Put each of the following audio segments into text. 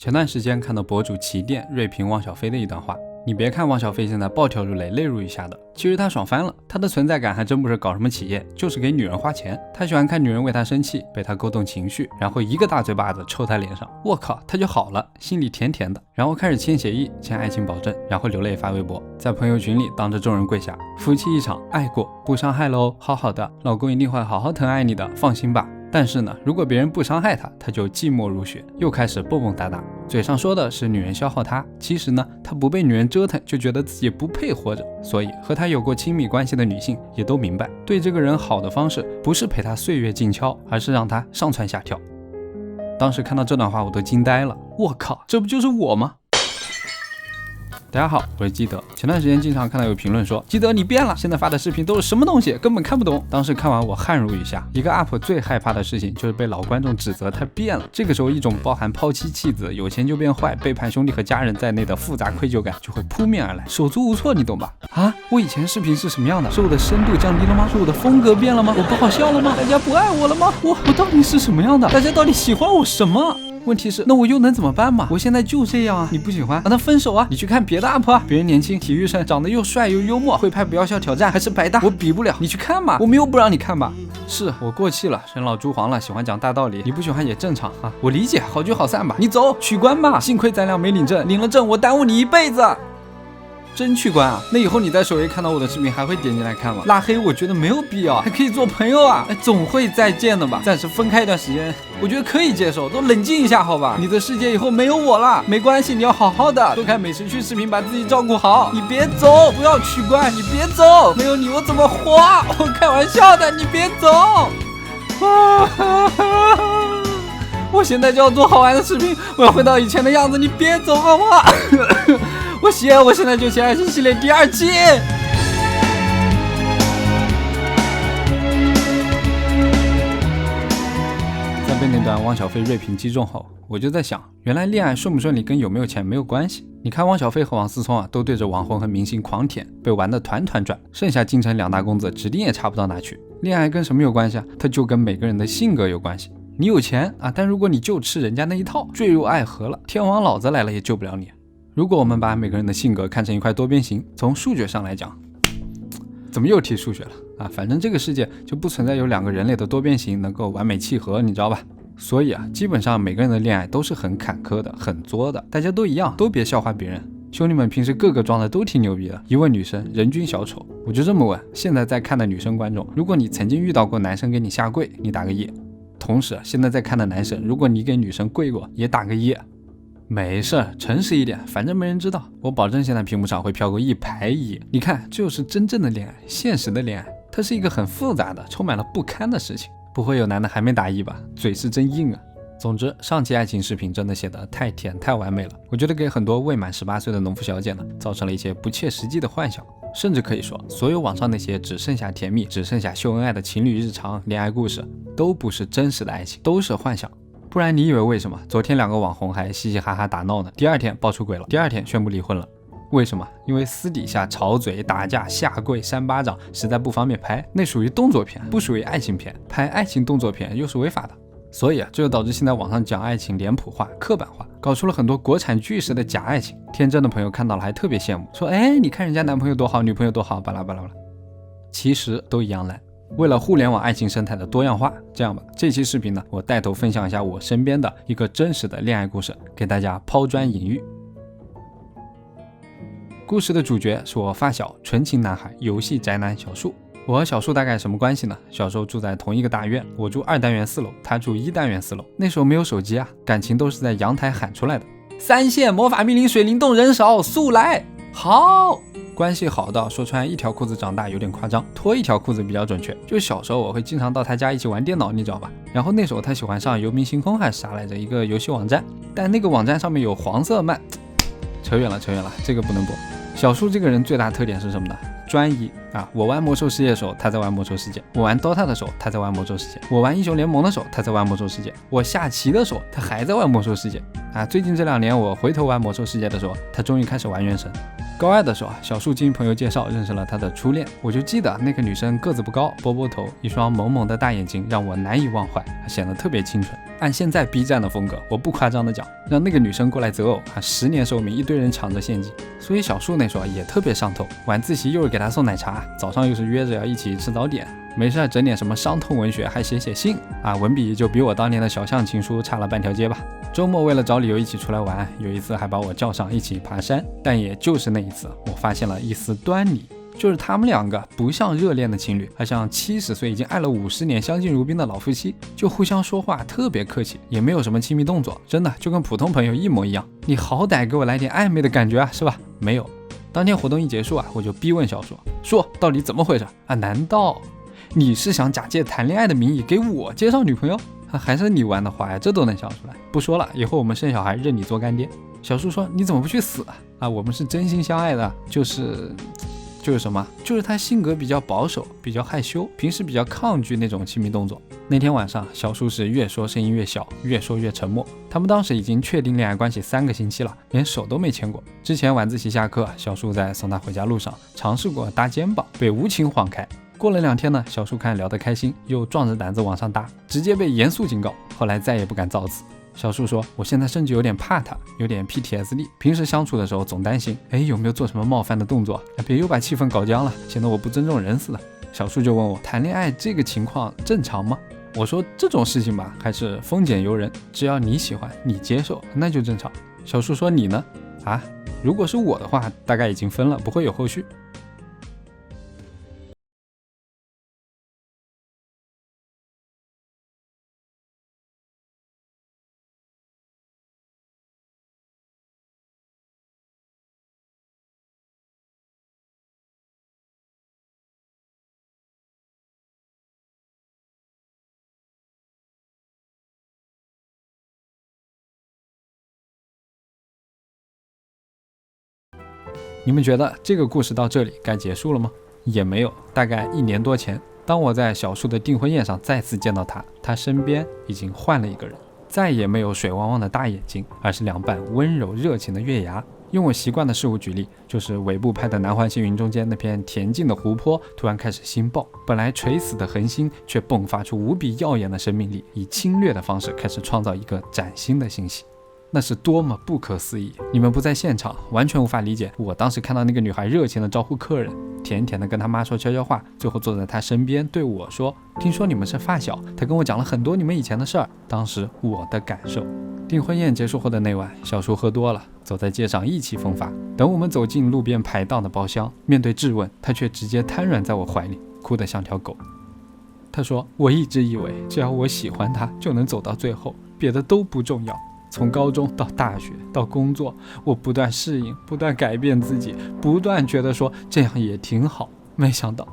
前段时间看到博主旗舰锐评汪小菲的一段话，你别看汪小菲现在暴跳如雷泪如雨下的，其实他爽翻了，他的存在感还真不是搞什么企业，就是给女人花钱。他喜欢看女人为他生气，被他勾动情绪，然后一个大嘴巴子抽他脸上，我靠，他就好了，心里甜甜的，然后开始签协议，签爱情保证，然后流泪发微博，在朋友群里当着众人跪下，夫妻一场，爱过不伤害喽，好好的，老公一定会好好疼爱你的，放心吧。但是呢，如果别人不伤害他，他就寂寞如雪，又开始蹦蹦哒哒，嘴上说的是女人消耗他，其实呢，他不被女人折腾就觉得自己不配活着。所以和他有过亲密关系的女性也都明白，对这个人好的方式不是陪他岁月静悄，而是让他上蹿下跳。当时看到这段话我都惊呆了，我靠，这不就是我吗？大家好，我是基德。前段时间经常看到有评论说，基德你变了，现在发的视频都是什么东西，根本看不懂。当时看完我汗如雨下。一个 UP 最害怕的事情就是被老观众指责他变了，这个时候一种包含抛妻弃子、有钱就变坏、背叛兄弟和家人在内的复杂愧疚感就会扑面而来，手足无措，你懂吧？啊，我以前视频是什么样的？是我的深度降低了吗？是我的风格变了吗？我不好笑了吗？大家不爱我了吗？我到底是什么样的？大家到底喜欢我什么？问题是，那我又能怎么办嘛？我现在就这样啊！你不喜欢，那分手啊！你去看别的 UP 啊，别人年轻、体育生，长得又帅又幽默，会拍不要笑挑战，还是百大，我比不了。你去看嘛，我没有不让你看吧？是我过气了，人老珠黄了，喜欢讲大道理，你不喜欢也正常啊，我理解，好聚好散吧。你走，取关吧。幸亏咱俩没领证，领了证我耽误你一辈子。真取关啊？那以后你在首页看到我的视频还会点进来看吗？拉黑我觉得没有必要，还可以做朋友啊，总会再见的吧。暂时分开一段时间，我觉得可以接受，都冷静一下好吧。你的世界以后没有我了，没关系，你要好好的，多看美食区视频，把自己照顾好。你别走，不要取关，你别走，没有你我怎么活？我开玩笑的，你别走。我现在就要做好玩的视频，我要回到以前的样子，你别走好不好？我现在就写爱情系列第2期。在被那段汪小菲锐评击中后，我就在想，原来恋爱顺不顺利跟有没有钱没有关系。你看汪小菲和王思聪啊，都对着网红和明星狂舔，被玩得团团转，剩下京城2大公子指定也差不到哪去。恋爱跟什么有关系啊？它就跟每个人的性格有关系。你有钱啊，但如果你就吃人家那一套，坠入爱河了，天王老子来了也救不了你。如果我们把每个人的性格看成一块多边形，从数学上来讲，怎么又提数学了啊？反正这个世界就不存在有2个人类的多边形能够完美契合，你知道吧？所以啊，基本上每个人的恋爱都是很坎坷的，很作的，大家都一样，都别笑话别人。兄弟们平时个个装的都挺牛逼的，一问女生人均小丑，我就这么问，现在在看的女生观众，如果你曾经遇到过男生给你下跪，你打个1。同时现在在看的男生，如果你给女生跪过，也打个1。没事，诚实一点，反正没人知道。我保证现在屏幕上会飘过1排1。你看，这就是真正的恋爱，现实的恋爱，它是一个很复杂的，充满了不堪的事情。不会有男的还没打1吧？嘴是真硬啊。总之，上期爱情视频真的写得太甜太完美了，我觉得给很多未满18岁的农夫小姐呢，造成了一些不切实际的幻想。甚至可以说，所有网上那些只剩下甜蜜、只剩下秀恩爱的情侣日常、恋爱故事，都不是真实的爱情，都是幻想。不然你以为为什么昨天2个网红还嘻嘻哈哈打闹呢？第2天爆出轨了，第2天宣布离婚了。为什么？因为私底下吵嘴、打架、下跪、扇巴掌，实在不方便拍，那属于动作片，不属于爱情片。拍爱情动作片又是违法的。所以啊，这就导致现在网上讲爱情脸谱化、刻板化，搞出了很多国产剧式的假爱情。天真的朋友看到了还特别羡慕，说：“哎，你看人家男朋友多好，女朋友多好，巴拉巴拉巴拉。”其实都一样烂。为了互联网爱情生态的多样化，这样吧，这期视频呢，我带头分享一下我身边的一个真实的恋爱故事，给大家抛砖引玉。故事的主角是我发小，纯情男孩，游戏宅男小树。我和小树大概什么关系呢？小时候住在同一个大院，我住2单元4楼，他住1单元4楼。那时候没有手机啊，感情都是在阳台喊出来的。3线魔法命令水帘洞人少，速来！好，关系好到说穿1条裤子长大有点夸张，脱1条裤子比较准确。就小时候我会经常到他家一起玩电脑，你知道吧？然后那时候他喜欢上游民星空还是啥来着，一个游戏网站，但那个网站上面有黄色漫，扯远了，这个不能播。小树这个人最大特点是什么呢？专一啊！我玩魔兽世界的时候，他在玩魔兽世界；我玩 DOTA 的时候，他在玩魔兽世界；我玩英雄联盟的时候，他在玩魔兽世界；我下棋的时候，他还在玩魔兽世界。啊！最近这2年我回头玩魔兽世界的时候，他终于开始玩原神。高二的时候啊，小树经朋友介绍认识了他的初恋，我就记得那个女生个子不高，波波头，一双萌萌的大眼睛，让我难以忘怀，显得特别清纯。按现在 B 站的风格，我不夸张的讲，让那个女生过来择偶啊，10年寿命，一堆人抢着献祭。所以小树那时候也特别上头，晚自习又是给他送奶茶，早上又是约着要一起吃早点，没事整点什么伤痛文学，还写信啊，文笔就比我当年的小象情书差了半条街吧。周末为了找理由一起出来玩，有一次还把我叫上一起爬山，但也就是那一次，我发现了一丝端倪，就是他们两个不像热恋的情侣，而像70岁已经爱了50年相敬如宾的老夫妻，就互相说话特别客气，也没有什么亲密动作，真的就跟普通朋友一模一样。你好歹给我来点暧昧的感觉啊，是吧？没有。当天活动一结束啊，我就逼问小树，说到底怎么回事啊？难道你是想假借谈恋爱的名义给我介绍女朋友？还是你玩的花呀？这都能想出来。不说了，以后我们生小孩认你做干爹。小树说，你怎么不去死啊？我们是真心相爱的，就是什么？就是他性格比较保守，比较害羞，平时比较抗拒那种亲密动作。那天晚上，小树是越说声音越小，越说越沉默。他们当时已经确定恋爱关系3个星期了，连手都没牵过。之前晚自习下课，小树在送他回家路上尝试过搭肩膀，被无情晃开。过了2天呢，小树看聊得开心，又壮着胆子往上搭，直接被严肃警告，后来再也不敢造次。小树说，我现在甚至有点怕他，有点 PTSD， 平时相处的时候总担心，有没有做什么冒犯的动作，别又把气氛搞僵了，显得我不尊重人似的。小树就问我，谈恋爱这个情况正常吗？我说，这种事情吧，还是丰俭由人，只要你喜欢，你接受，那就正常。小树说，你呢？如果是我的话，大概已经分了，不会有后续。你们觉得这个故事到这里该结束了吗？也没有，大概1年多前，当我在小树的订婚宴上再次见到他，他身边已经换了一个人，再也没有水汪汪的大眼睛，而是2瓣温柔热情的月牙。用我习惯的事物举例，就是尾部拍的南环星云中间那片恬静的湖泊突然开始星爆，本来垂死的恒星却迸发出无比耀眼的生命力，以侵略的方式开始创造一个崭新的星系。那是多么不可思议！你们不在现场，完全无法理解我当时看到那个女孩热情地招呼客人，甜甜地跟她妈说悄悄话，最后坐在她身边对我说，听说你们是发小，她跟我讲了很多你们以前的事儿。当时我的感受。订婚宴结束后的那晚，小树喝多了，走在街上意气风发。等我们走进路边排档的包厢，面对质问，他却直接瘫软在我怀里，哭得像条狗。他说，我一直以为只要我喜欢他就能走到最后，别的都不重要。从高中到大学到工作，我不断适应，不断改变自己，不断觉得说这样也挺好。没想到，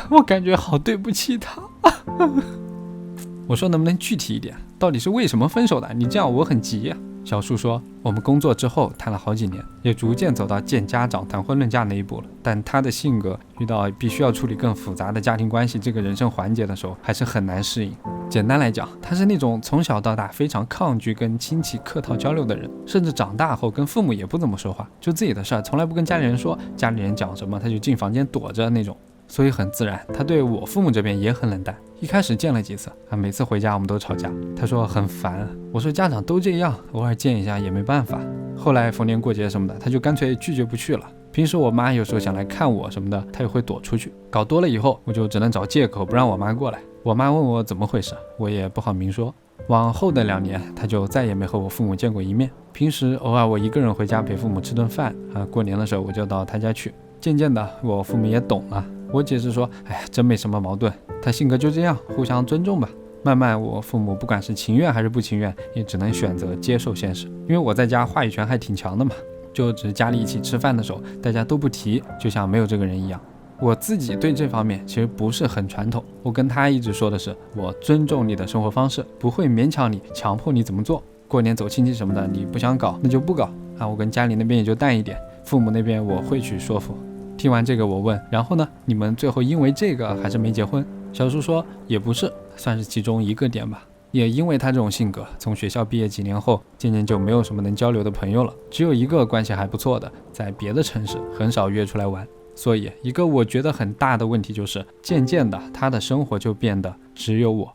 我感觉好对不起他。我说能不能具体一点，到底是为什么分手的？你这样我很急呀。小树说，我们工作之后谈了好几年，也逐渐走到见家长谈婚论嫁那一步了，但他的性格遇到必须要处理更复杂的家庭关系这个人生环节的时候，还是很难适应。简单来讲，他是那种从小到大非常抗拒跟亲戚客套交流的人，甚至长大后跟父母也不怎么说话，就自己的事儿从来不跟家里人说，家里人讲什么他就进房间躲着那种。所以很自然，他对我父母这边也很冷淡。一开始见了几次每次回家我们都吵架，他说很烦，我说家长都这样，偶尔见一下也没办法。后来逢年过节什么的，他就干脆拒绝不去了。平时我妈有时候想来看我什么的，他也会躲出去。搞多了以后，我就只能找借口不让我妈过来。我妈问我怎么回事，我也不好明说。往后的2年，他就再也没和我父母见过一面。平时偶尔我一个人回家陪父母吃顿饭过年的时候我就到他家去。渐渐的，我父母也懂了。我解释说，真没什么矛盾，他性格就这样，互相尊重吧。慢慢我父母不管是情愿还是不情愿，也只能选择接受现实。因为我在家话语权还挺强的嘛，就只家里一起吃饭的时候大家都不提，就像没有这个人一样。我自己对这方面其实不是很传统，我跟他一直说的是，我尊重你的生活方式，不会勉强你，强迫你怎么做。过年走亲戚什么的，你不想搞那就不搞我跟家里那边也就淡一点，父母那边我会去说服。听完这个我问，然后呢，你们最后因为这个还是没结婚？小树说，也不是，算是其中一个点吧。也因为他这种性格，从学校毕业几年后，渐渐就没有什么能交流的朋友了，只有一个关系还不错的，在别的城市，很少约出来玩。所以一个我觉得很大的问题就是，渐渐的他的生活就变得只有我。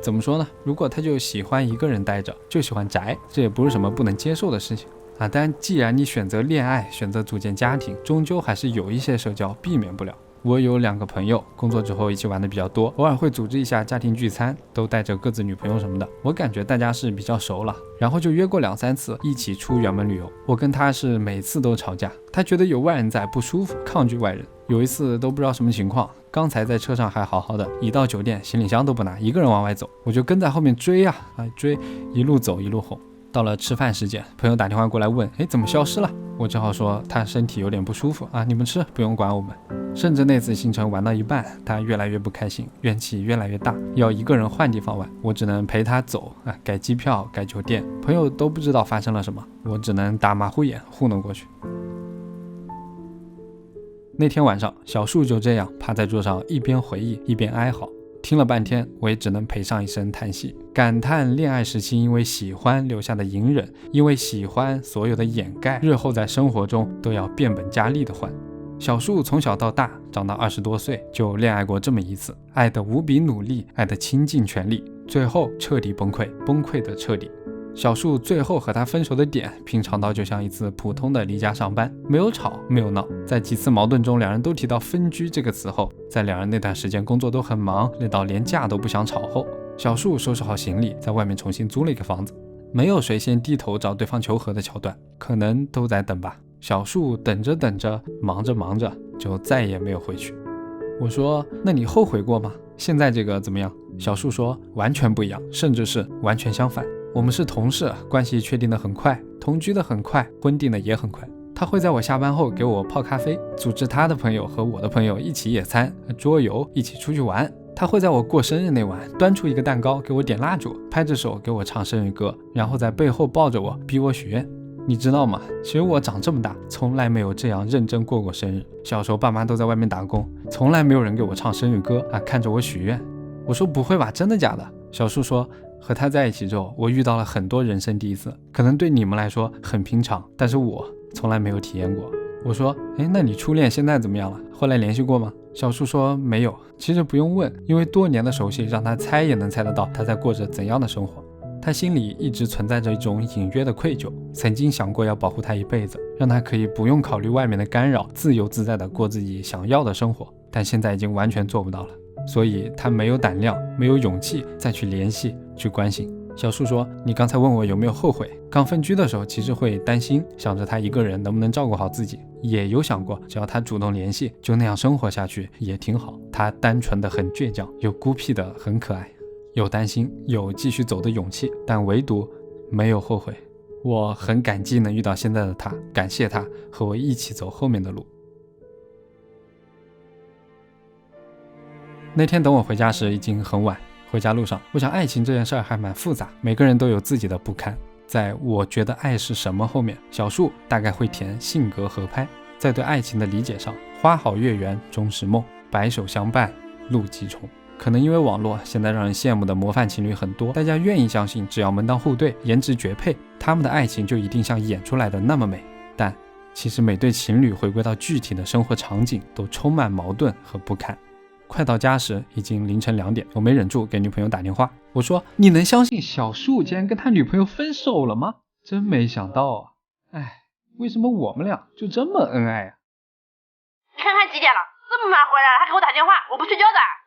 怎么说呢？如果他就喜欢一个人待着，就喜欢宅，这也不是什么不能接受的事情啊。但既然你选择恋爱，选择组建家庭，终究还是有一些社交避免不了。我有2个朋友，工作之后一起玩的比较多，偶尔会组织一下家庭聚餐，都带着各自女朋友什么的。我感觉大家是比较熟了，然后就约过2、3次一起出远门旅游。我跟他是每次都吵架，他觉得有外人在不舒服，抗拒外人。有一次都不知道什么情况，刚才在车上还好好的，一到酒店行李箱都不拿，一个人往外走，我就跟在后面追啊，追，一路走一路哄。到了吃饭时间，朋友打电话过来问，怎么消失了？我只好说他身体有点不舒服啊，你们吃，不用管我们。甚至那次行程玩到一半，他越来越不开心，怨气越来越大，要一个人换地方玩，我只能陪他走啊，改机票，改酒店。朋友都不知道发生了什么，我只能打马虎眼糊弄过去。那天晚上，小树就这样趴在桌上，一边回忆一边哀嚎。听了半天，我也只能赔上一声叹息，感叹恋爱时期因为喜欢留下的隐忍，因为喜欢所有的掩盖，日后在生活中都要变本加厉的换。小树从小到大，长到20多岁，就恋爱过这么一次，爱得无比努力，爱得倾尽全力，最后彻底崩溃，崩溃的彻底。小树最后和他分手的点，平常到就像一次普通的离家上班，没有吵，没有闹。在几次矛盾中，两人都提到分居这个词后，在两人那段时间工作都很忙，累到连架都不想吵后，小树收拾好行李，在外面重新租了一个房子。没有谁先低头找对方求和的桥段，可能都在等吧。小树等着等着，忙着忙着，就再也没有回去。我说，那你后悔过吗？现在这个怎么样？小树说，完全不一样，甚至是完全相反。我们是同事，关系确定的很快，同居的很快，婚定的也很快。他会在我下班后给我泡咖啡，组织他的朋友和我的朋友一起野餐、桌游，一起出去玩。他会在我过生日那晚端出一个蛋糕给我点蜡烛，拍着手给我唱生日歌，然后在背后抱着我逼我许愿。你知道吗？其实我长这么大从来没有这样认真过过生日。小时候爸妈都在外面打工，从来没有人给我唱生日歌啊，看着我许愿。我说不会吧，真的假的？小树说，和他在一起之后，我遇到了很多人生第一次，可能对你们来说很平常，但是我从来没有体验过。我说，那你初恋现在怎么样了？后来联系过吗？小树说没有。其实不用问，因为多年的熟悉让他猜也能猜得到他在过着怎样的生活。他心里一直存在着一种隐约的愧疚，曾经想过要保护他一辈子，让他可以不用考虑外面的干扰，自由自在地过自己想要的生活，但现在已经完全做不到了。所以他没有胆量，没有勇气再去联系，去关心。小树说，你刚才问我有没有后悔，刚分居的时候其实会担心，想着他一个人能不能照顾好自己，也有想过只要他主动联系，就那样生活下去也挺好。他单纯的很倔强，又孤僻的很可爱，有担心，有继续走的勇气，但唯独没有后悔。我很感激能遇到现在的他，感谢他和我一起走后面的路。那天等我回家时已经很晚，回家路上，我想爱情这件事儿还蛮复杂，每个人都有自己的不堪。在我觉得爱是什么后面，小树大概会填性格合拍。在对爱情的理解上，花好月圆终是梦，白首相伴路几重。可能因为网络现在让人羡慕的模范情侣很多，大家愿意相信只要门当户对，颜值绝配，他们的爱情就一定像演出来的那么美。但其实每对情侣回归到具体的生活场景，都充满矛盾和不堪。快到家时已经凌晨2点，我没忍住给女朋友打电话，我说，你能相信小树竟然跟他女朋友分手了吗？真没想到啊，为什么我们俩就这么恩爱啊？你看看几点了，这么晚回来了还给我打电话，我不睡觉的。